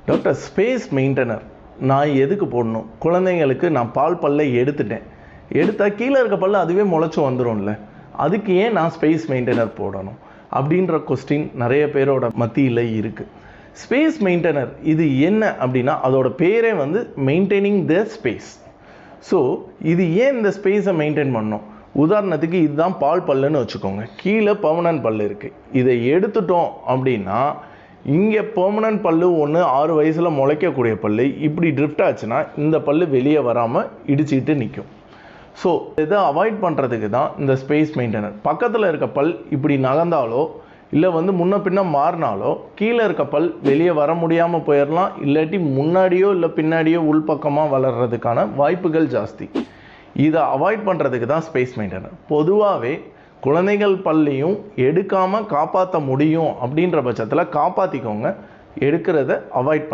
Doctor, space maintainer நான் எதுக்கு போடணும்? குழந்தைங்களுக்கு நான் பால் பல்லை எடுத்துட்டேன், எடுத்தால் கீழே இருக்க பல்ல அதுவே முளைச்சி வந்துடும்ல, அதுக்கு ஏன் நான் ஸ்பேஸ் மெயின்டெனர் போடணும் அப்படின்ற கொஸ்டின் நிறைய பேரோட மத்தியில் இருக்குது. ஸ்பேஸ் மெயின்டெனர் இது என்ன அப்படின்னா, அதோட பேரே வந்து மெயின்டைனிங் த ஸ்பேஸ். ஸோ இது ஏன் இந்த ஸ்பேஸை மெயின்டைன் பண்ணணும்? உதாரணத்துக்கு இதுதான் பால் பல்லுன்னு வச்சுக்கோங்க, கீழே பெர்மனன்ட் பல்லு இருக்குது. இதை எடுத்துட்டோம் அப்படின்னா இங்கே பெர்மனன்ட் பல்லு ஒன்று 6 வயசில் முளைக்கக்கூடிய பல்லு இப்படி ட்ரிஃப்ட் ஆச்சுன்னா இந்த பல்லு வெளியே வராமல் இடிச்சிக்கிட்டு நிற்கும். ஸோ இதை அவாய்ட் பண்ணுறதுக்கு தான் இந்த ஸ்பேஸ் மெயின்டெனர். பக்கத்தில் இருக்க பல் இப்படி நகர்ந்தாலோ இல்லை வந்து முன்ன பின்ன மாறினாலோ கீழே இருக்க பல் வெளியே வர முடியாமல் போயிடலாம், இல்லாட்டி முன்னாடியோ இல்லை பின்னாடியோ உள்பக்கமாக வளர்கிறதுக்கான வாய்ப்புகள் ஜாஸ்தி. இதை அவாய்ட் பண்ணுறதுக்கு தான் ஸ்பேஸ் மெயின்டெனர். பொதுவாகவே குழந்தைகள் பல்லையும் எடுக்காமல் காப்பாற்ற முடியும் அப்படின்ற பட்சத்தில் காப்பாற்றிக்கோங்க, எடுக்கிறத அவாய்ட் பண்ண.